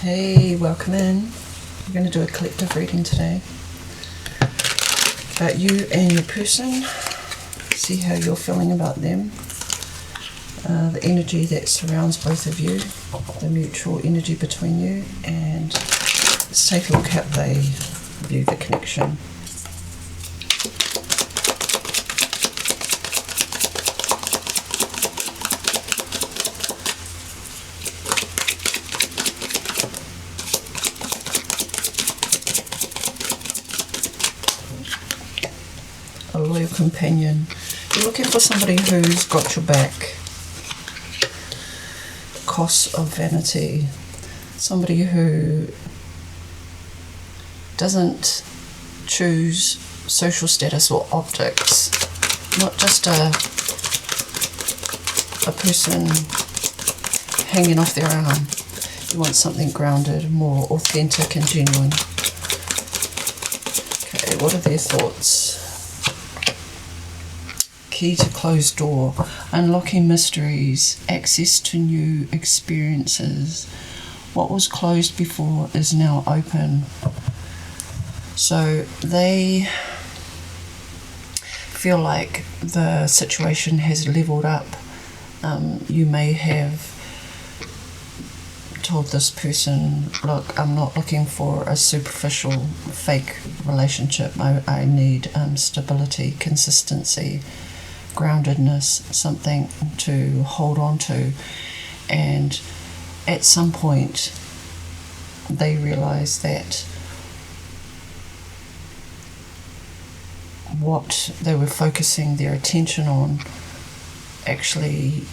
Hey, welcome in. We're going to do a collective reading today about you and your person. See how you're feeling about them. The energy that surrounds both of you, the mutual energy between you, and let's take a look how they view the connection. A loyal companion. You're looking for somebody who's got your back. Cost of vanity. Somebody who doesn't choose social status or optics. Not just a person hanging off their arm. You want something grounded, more authentic and genuine. Okay, what are their thoughts? Key to closed door, unlocking mysteries, access to new experiences. What was closed before is now open. So they feel like the situation has leveled up. You may have told this person, look, I'm not looking for a superficial fake relationship. I need stability, consistency, groundedness, something to hold on to. And at some point they realize that what they were focusing their attention on actually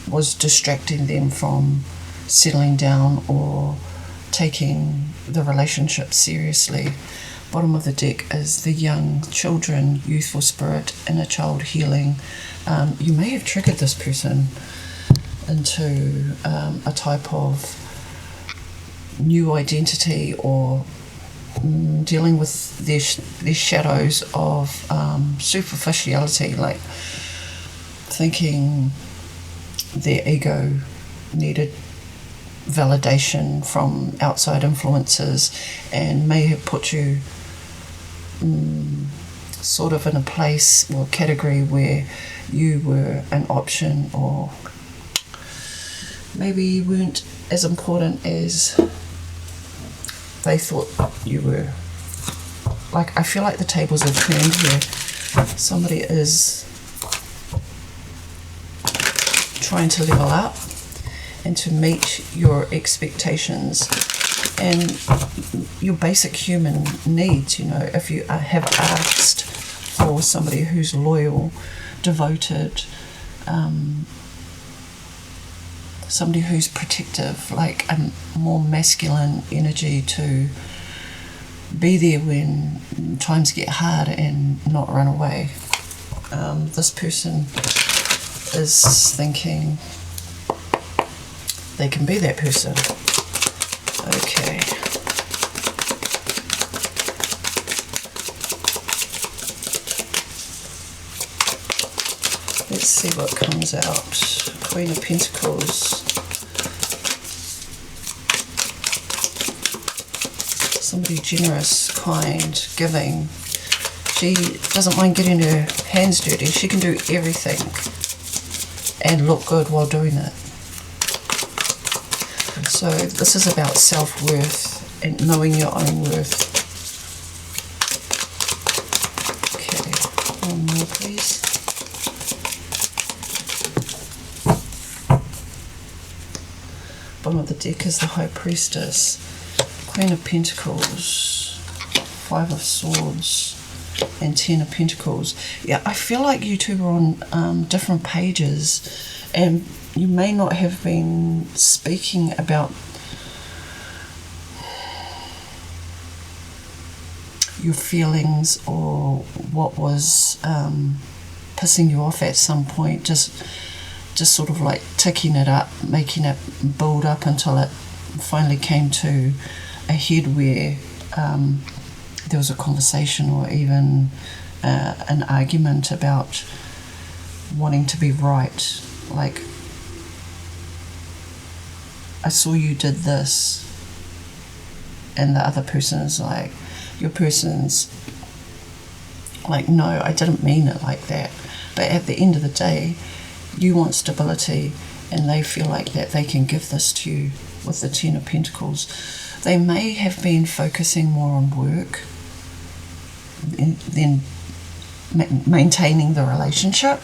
was distracting them from settling down or taking the relationship seriously. Bottom of the deck is the young children, youthful spirit, inner child healing. You may have triggered this person into a type of new identity or dealing with their shadows of superficiality, like thinking their ego needed validation from outside influences, and may have put you sort of in a place or category where you were an option, or maybe you weren't as important as they thought you were. Like, I feel like the tables have turned here. Somebody is trying to level up and to meet your expectations and your basic human needs. You know, if you have asked for somebody who's loyal, devoted, somebody who's protective, like a more masculine energy to be there when times get hard and not run away. This person is thinking they can be that person. Okay. Let's see what comes out. Queen of Pentacles. Somebody generous, kind, giving. She doesn't mind getting her hands dirty. She can do everything and look good while doing it. So this is about self-worth and knowing your own worth. Okay, one more please. Bottom of the deck is the High Priestess, Queen of Pentacles, Five of Swords, and Ten of Pentacles. Yeah, I feel like you two are on different pages, and you may not have been speaking about your feelings or what was pissing you off at some point, just sort of like ticking it up, making it build up until it finally came to a head where there was a conversation or even an argument about wanting to be right. Like, I saw you did this, and the other person is like, your person's like, no, I didn't mean it like that. But at the end of the day, you want stability, and they feel like that they can give this to you with the Ten of Pentacles. They may have been focusing more on work than maintaining the relationship.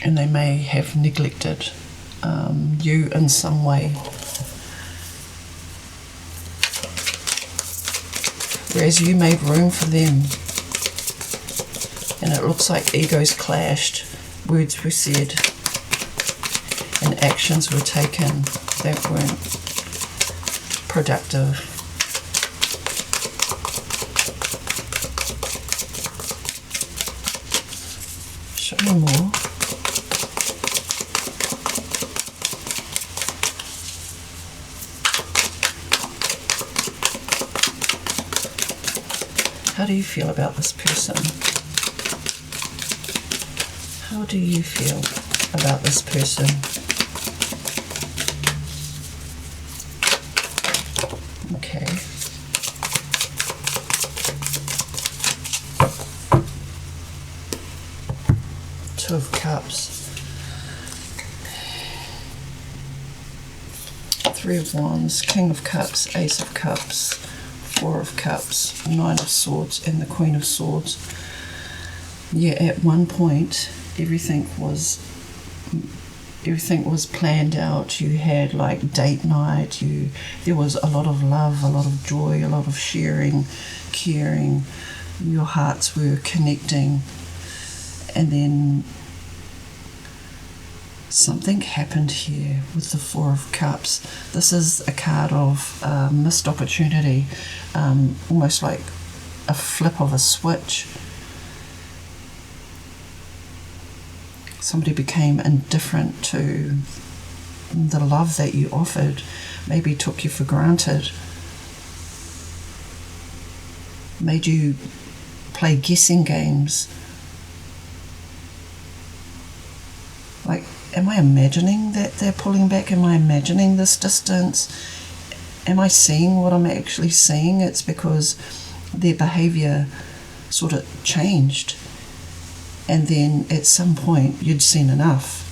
And they may have neglected you in some way. Whereas you made room for them. And it looks like egos clashed, words were said, and actions were taken that weren't productive. Show me more. How do you feel about this person? How do you feel about this person? Okay. Two of Cups. Three of Wands, King of Cups, Ace of Cups, Four of Cups, Nine of Swords, and the Queen of Swords. Yeah, at one point, everything was planned out. You had like date night, there was a lot of love, a lot of joy, a lot of sharing, caring. Your hearts were connecting, and then something happened here with the Four of Cups. This is a card of missed opportunity, almost like a flip of a switch. Somebody became indifferent to the love that you offered, maybe took you for granted, made you play guessing games. Like, am I imagining that they're pulling back? Am I imagining this distance? Am I seeing what I'm actually seeing? It's because their behaviour sort of changed. And then at some point you'd seen enough.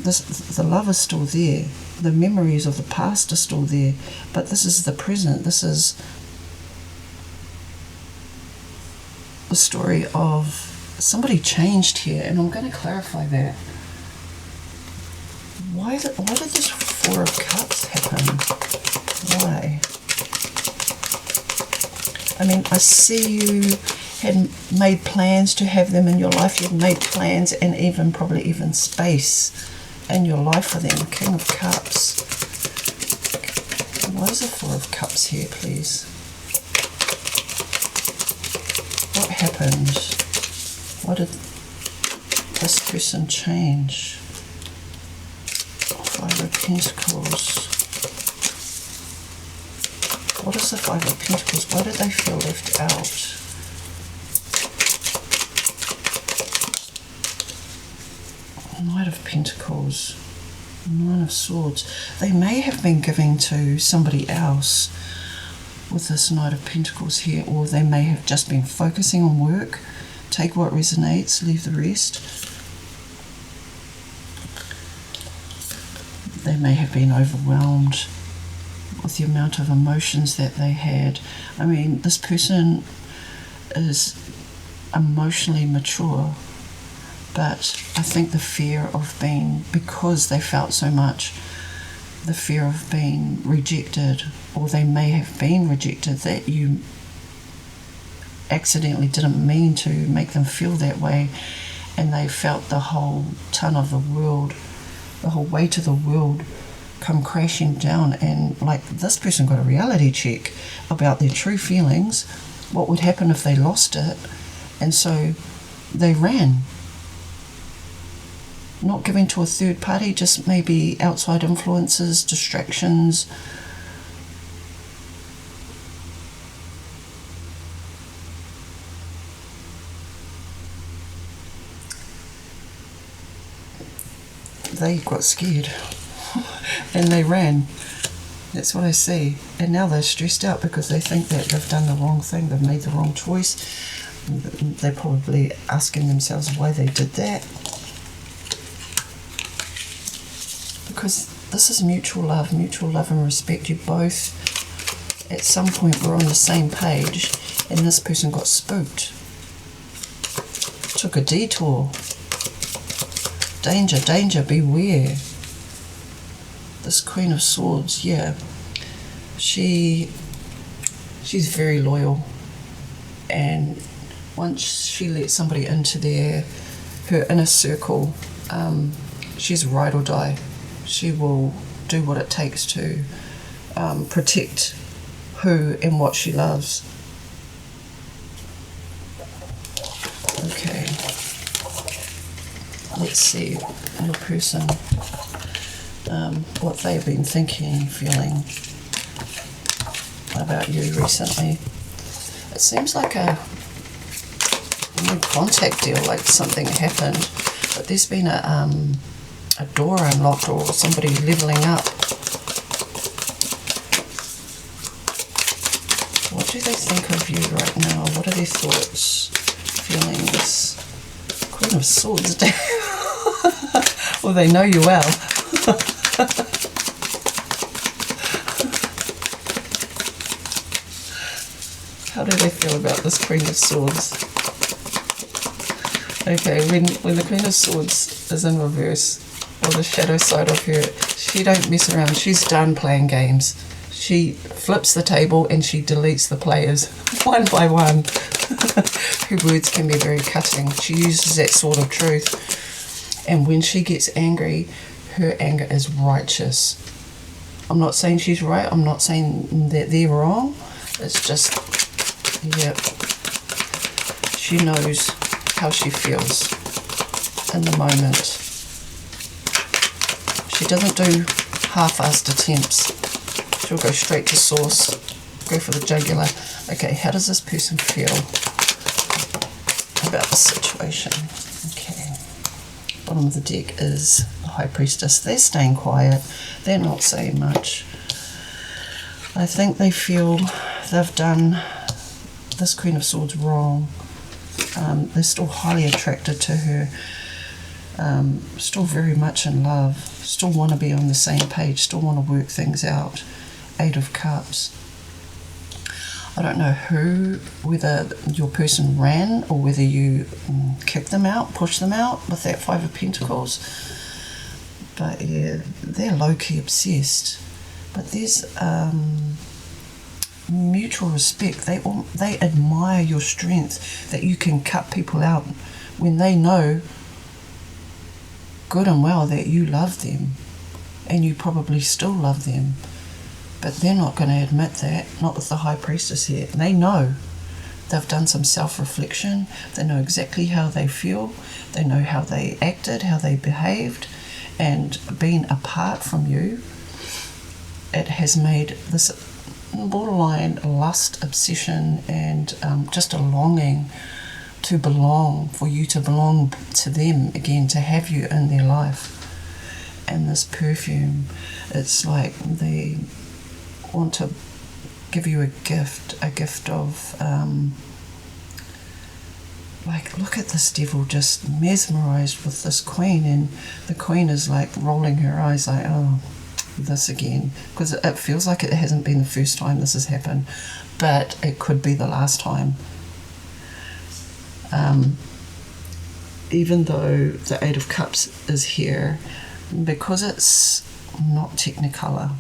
The love is still there. The memories of the past are still there. But this is the present. This is the story of somebody changed here. And I'm going to clarify that. Why did this Four of Cups happen? Why? I mean, I see you had made plans to have them in your life. You'd made plans and probably even space in your life for them. King of Cups. Why is the Four of Cups here, please? What happened? Why did this person change? Five of Pentacles. What is the Five of Pentacles? Why did they feel left out? Knight of Pentacles, Nine of Swords. They may have been giving to somebody else with this Knight of Pentacles here, or they may have just been focusing on work. Take what resonates, leave the rest. They may have been overwhelmed with the amount of emotions that they had. I mean, this person is emotionally mature, but I think the fear of being, because they felt so much, the fear of being rejected, or they may have been rejected, that you accidentally didn't mean to make them feel that way, and they felt the whole ton of the world, the whole weight of the world come crashing down. And like, this person got a reality check about their true feelings, what would happen if they lost it, and so they ran. Not giving to a third party, just maybe outside influences, distractions. They got scared. and they ran. That's what I see. And now they're stressed out because they think that they've done the wrong thing, they've made the wrong choice. They're probably asking themselves why they did that. Because this is mutual love and respect. You both, at some point, were on the same page, and this person got spooked. Took a detour. Danger, danger, beware. This Queen of Swords, yeah. She's very loyal, and once she lets somebody into her inner circle, she's ride or die. She will do what it takes to protect who and what she loves. Okay, let's see your person, what they've been thinking, feeling about you recently. It seems like a new contact deal, like something happened, but there's been a door unlocked or somebody leveling up. What do they think of you right now? What are their thoughts, feelings? Queen of Swords. Well, they know you well. How do they feel about this Queen of Swords? Okay, when the Queen of Swords is in reverse, or the shadow side of her, she don't mess around. She's done playing games. She flips the table and she deletes the players one by one. Her words can be very cutting. She uses that sort of truth. And when she gets angry, her anger is righteous. I'm not saying she's right. I'm not saying that they're wrong. It's just, yep. She knows how she feels in the moment. She doesn't do half-assed attempts. She'll go straight to source, go for the jugular. Okay, how does this person feel about the situation? Okay, bottom of the deck is the High Priestess. They're staying quiet. They're not saying much. I think they feel they've done this Queen of Swords wrong. They're still highly attracted to her. Still very much in love, still want to be on the same page, still want to work things out. 8 of Cups. I don't know whether your person ran or whether you kicked them out, pushed them out with that 5 of Pentacles. But yeah, they're low-key obsessed. But there's mutual respect. They admire your strength, that you can cut people out when they know good and well that you love them, and you probably still love them, but they're not going to admit that, not with the High Priestess here. They know. They've done some self-reflection. They know exactly how they feel. They know how they acted, how they behaved, and being apart from you, it has made this borderline lust, obsession, and just a longing to belong, for you to belong to them again, to have you in their life. And this perfume, it's like they want to give you a gift of like, look at this devil just mesmerized with this queen, and the queen is like rolling her eyes like, oh, this again, because it feels like it hasn't been the first time this has happened, but it could be the last time. Even though the 8 of Cups is here, because it's not Technicolor,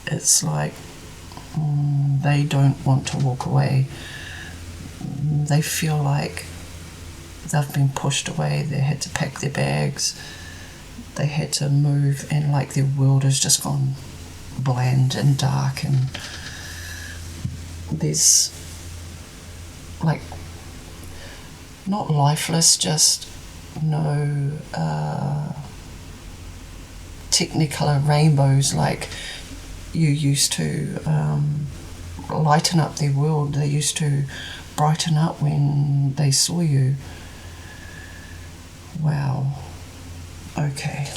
it's like they don't want to walk away. They feel like they've been pushed away. They had to pack their bags. They had to move, and like their world has just gone bland and dark, and there's like not lifeless, just no Technicolor rainbows like you used to lighten up their world. They used to brighten up when they saw you. Wow. Okay.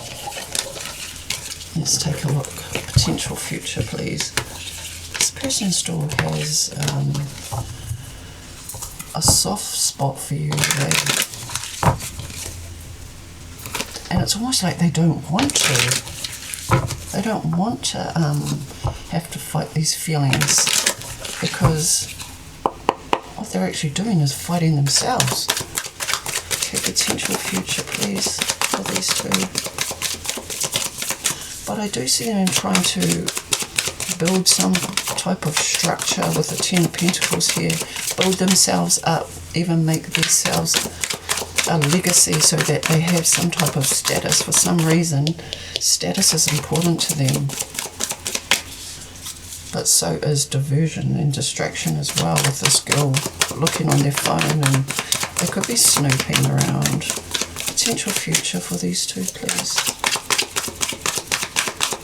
Let's take a look. Potential future, please. This person still has a soft spot for you. And it's almost like they don't want to. They don't want to have to fight these feelings, because what they're actually doing is fighting themselves. Okay, potential future, please, for these two. But I do see them trying to build some type of structure with the Ten of Pentacles here, build themselves up, even make themselves a legacy so that they have some type of status. For some reason, status is important to them, but so is diversion and distraction as well, with this girl looking on their phone, and they could be snooping around. Potential future for these two, please.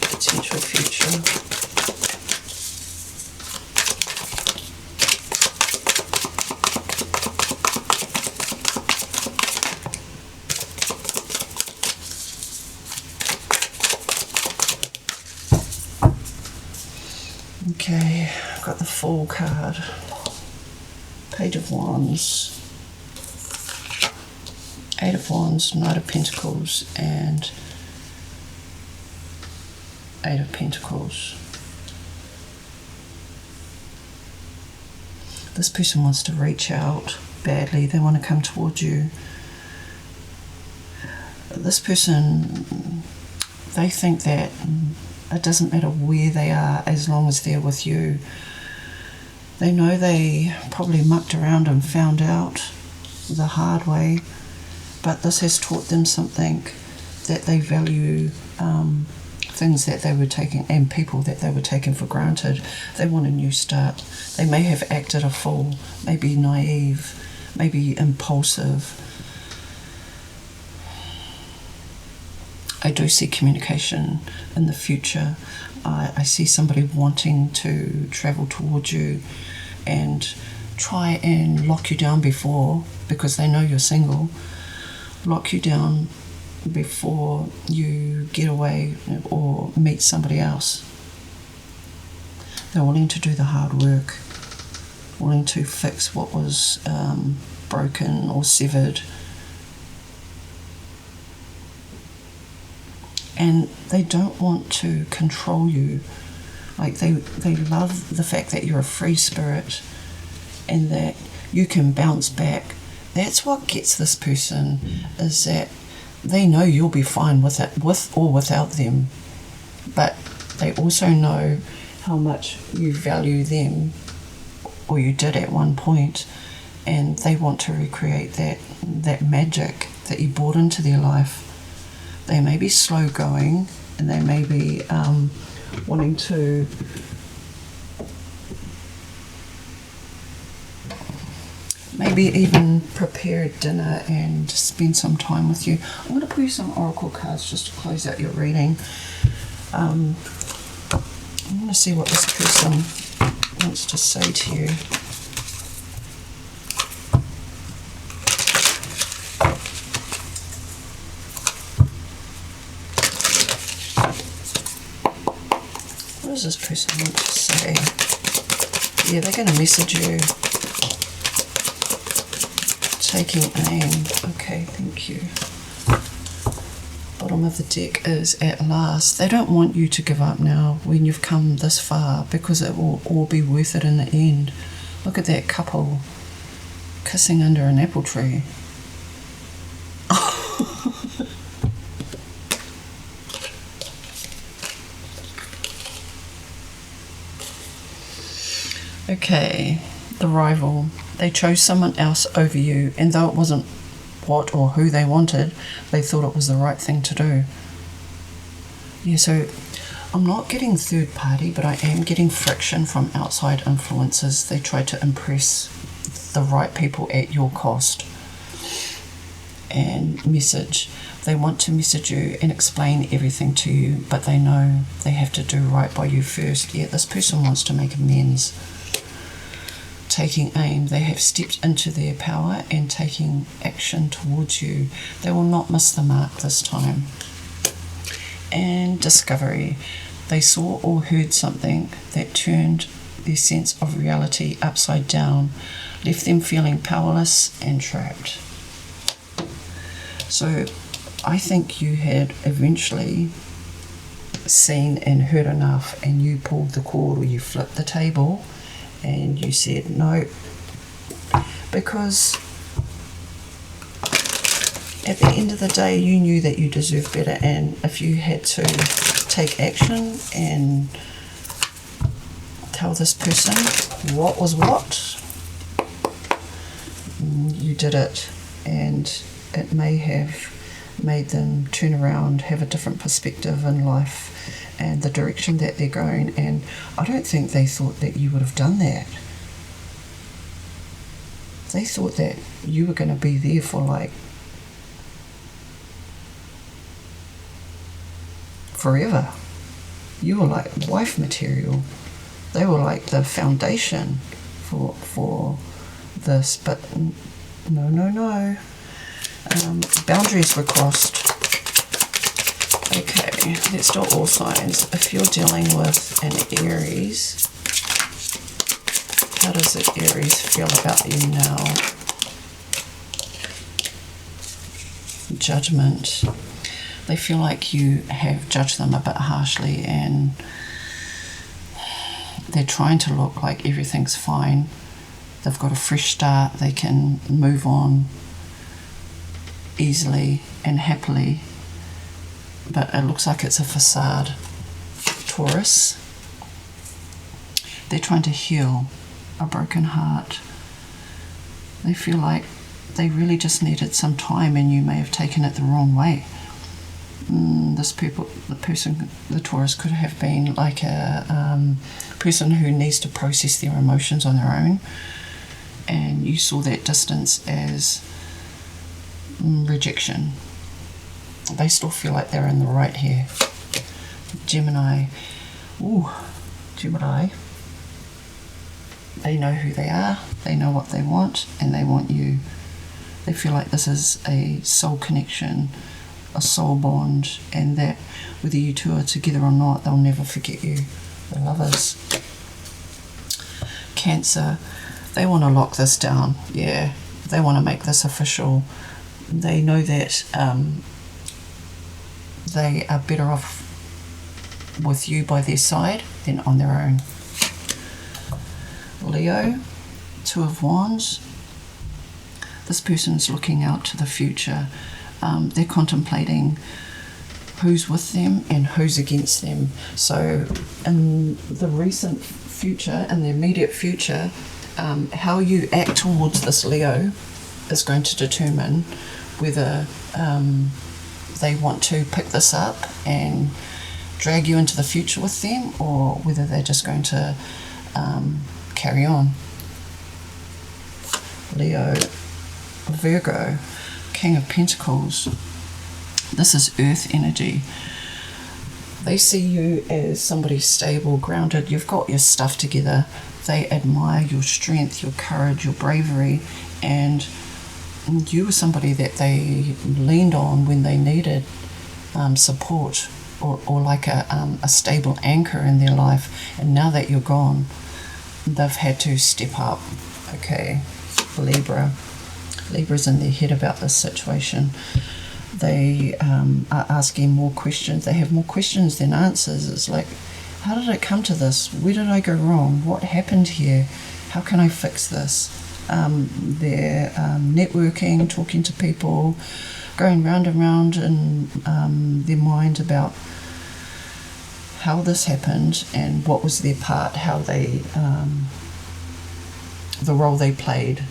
Potential future. Okay, I've got the Fool card, Page of Wands, Eight of Wands, Knight of Pentacles, and Eight of Pentacles. This person wants to reach out badly. They want to come towards you. This person, they think that it doesn't matter where they are as long as they're with you. They know they probably mucked around and found out the hard way, but this has taught them something, that they value things that they were taking, and people that they were taking for granted. They want a new start. They may have acted a fool, maybe naive, maybe impulsive. I do see communication in the future. I see somebody wanting to travel towards you and try and lock you down before, because they know you're single, lock you down before you get away or meet somebody else. They're wanting to do the hard work, wanting to fix what was broken or severed. And they don't want to control you. Like they love the fact that you're a free spirit and that you can bounce back. That's what gets this person, is that they know you'll be fine with it, with or without them. But they also know how much you value them, or you did at one point, and they want to recreate that magic that you brought into their life. They may be slow going, and they may be wanting to maybe even prepare dinner and spend some time with you. I'm going to pull you some oracle cards just to close out your reading. I'm going to see what this person wants to say to you. What does this person want to say? Yeah, they're going to message you. Taking aim. Okay, thank you. Bottom of the deck is at last. They don't want you to give up now when you've come this far, because it will all be worth it in the end. Look at that couple kissing under an apple tree. Okay, the rival. They chose someone else over you, and though it wasn't what or who they wanted, they thought it was the right thing to do. Yeah, so I'm not getting third party, but I am getting friction from outside influences. They try to impress the right people at your cost. And message. They want to message you and explain everything to you, but they know they have to do right by you first. Yeah, this person wants to make amends. Taking aim. They have stepped into their power and taking action towards you. They will not miss the mark this time. and discovery. They saw or heard something that turned their sense of reality upside down, left them feeling powerless and trapped. So I think you had eventually seen and heard enough, and you pulled the cord, or you flipped the table and you said no, because at the end of the day you knew that you deserved better, and if you had to take action and tell this person what was what, you did it, and it may have made them turn around, have a different perspective in life and the direction that they're going. And I don't think they thought that you would have done that. They thought that you were going to be there for like forever. You were like wife material. They were like the foundation for this, but no. Boundaries were crossed. Okay, let's do all signs. If you're dealing with an Aries, how does the Aries feel about you now? Judgment. They feel like you have judged them a bit harshly, and they're trying to look like everything's fine. They've got a fresh start. They can move on easily and happily, but it looks like it's a facade. Taurus. They're trying to heal a broken heart. They feel like they really just needed some time, and you may have taken it the wrong way. The Taurus could have been like a person who needs to process their emotions on their own, and you saw that distance as rejection. They still feel like they're in the right here. Gemini. Gemini. They know who they are, they know what they want, and they want you. They feel like this is a soul connection, a soul bond, and that whether you two are together or not, they'll never forget you. The Lovers. Cancer. They want to lock this down. Yeah, they want to make this official. They know that they are better off with you by their side than on their own. Leo, Two of Wands. This person's looking out to the future. They're contemplating who's with them and who's against them. So in the recent future, in the immediate future, how you act towards this Leo is going to determine whether they want to pick this up and drag you into the future with them, or whether they're just going to carry on. Leo. Virgo, King of Pentacles. This is earth energy. They see you as somebody stable, grounded. You've got your stuff together. They admire your strength, your courage, your bravery, and you were somebody that they leaned on when they needed support, or like a stable anchor in their life. And now that you're gone, they've had to step up. Okay, Libra. Libra's in their head about this situation. They are asking more questions. They have more questions than answers. It's like, how did it come to this? Where did I go wrong? What happened here? How can I fix this? They're networking, talking to people, going round and round in their mind about how this happened and what was their part, how they, the role they played,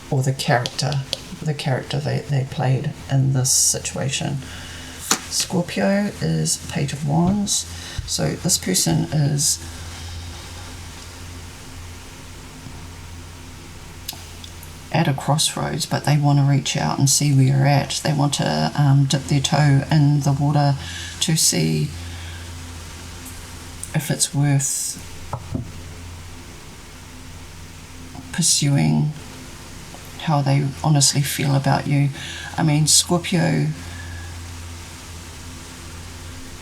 or the character they played in this situation. Scorpio is Page of Wands. So this person is at a crossroads, but they want to reach out and see where you're at. They want to dip their toe in the water to see if it's worth pursuing, how they honestly feel about you. I mean, Scorpio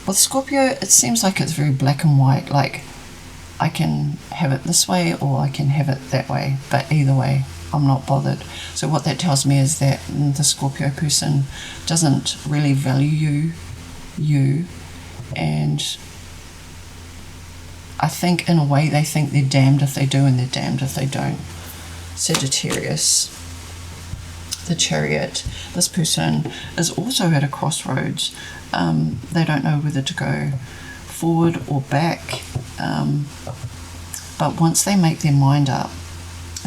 With Scorpio, it seems like it's very black and white, like I can have it this way or I can have it that way, but either way, I'm not bothered. So what that tells me is that the Scorpio person doesn't really value you, and I think in a way they think they're damned if they do and they're damned if they don't. Sagittarius, the Chariot. This person is also at a crossroads. They don't know whether to go forward or back, but once they make their mind up,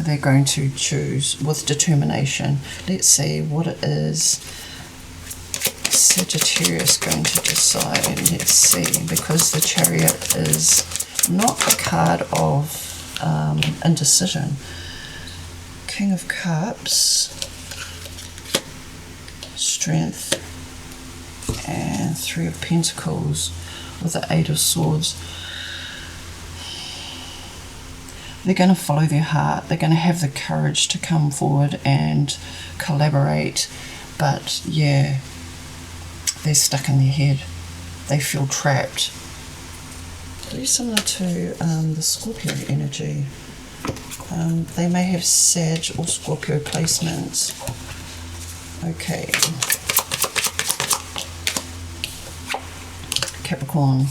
they're going to choose with determination. Let's see what it is Sagittarius going to decide. Let's see, because the Chariot is not a card of indecision. King of Cups, Strength, and Three of Pentacles with the Eight of Swords. They're going to follow their heart. They're going to have the courage to come forward and collaborate, but yeah, they're stuck in their head. They feel trapped. Very similar to the Scorpio energy. They may have Sag or Scorpio placements. Okay. Capricorn.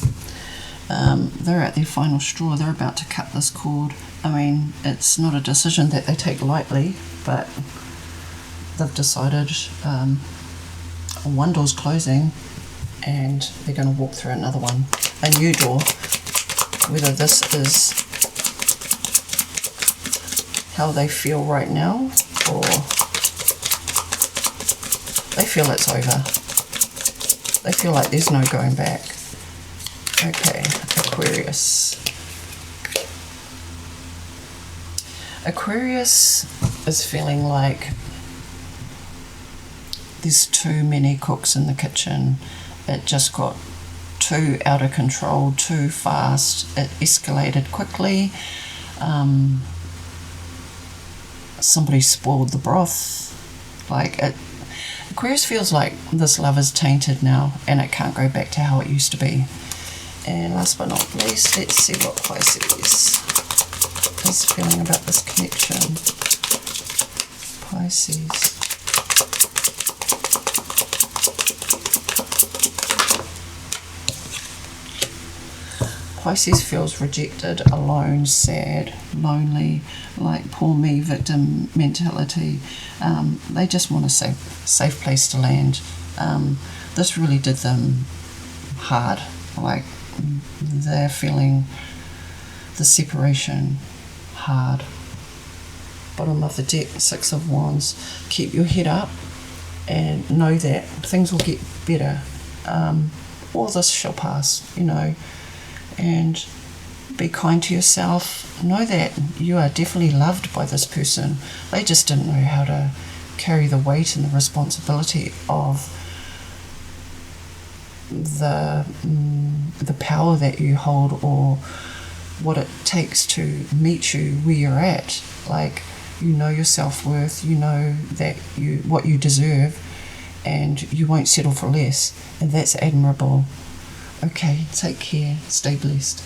They're at their final straw. They're about to cut this cord. I mean, it's not a decision that they take lightly, but they've decided one door's closing and they're going to walk through another one. A new door. Whether this is how they feel right now or they feel it's over. They feel like there's no going back. Okay, Aquarius. Aquarius is feeling like there's too many cooks in the kitchen. It just got too out of control, too fast. It escalated quickly. Somebody spoiled the broth. Aquarius feels like this love is tainted now and it can't go back to how it used to be. And last but not least, let's see what Pisces is feeling about this connection. Pisces. Pisces feels rejected, alone, sad, lonely, like poor me, victim mentality. They just want a safe place to land. This really did them hard. Like they're feeling the separation hard. Bottom of the deck, Six of Wands. Keep your head up and know that things will get better. All this shall pass, you know. And be kind to yourself. Know that you are definitely loved by this person. They just didn't know how to carry the weight and the responsibility of the power that you hold, or what it takes to meet you where you're at. Like, you know your self-worth, you know that what you deserve, and you won't settle for less, and that's admirable. Okay, take care, stay blessed.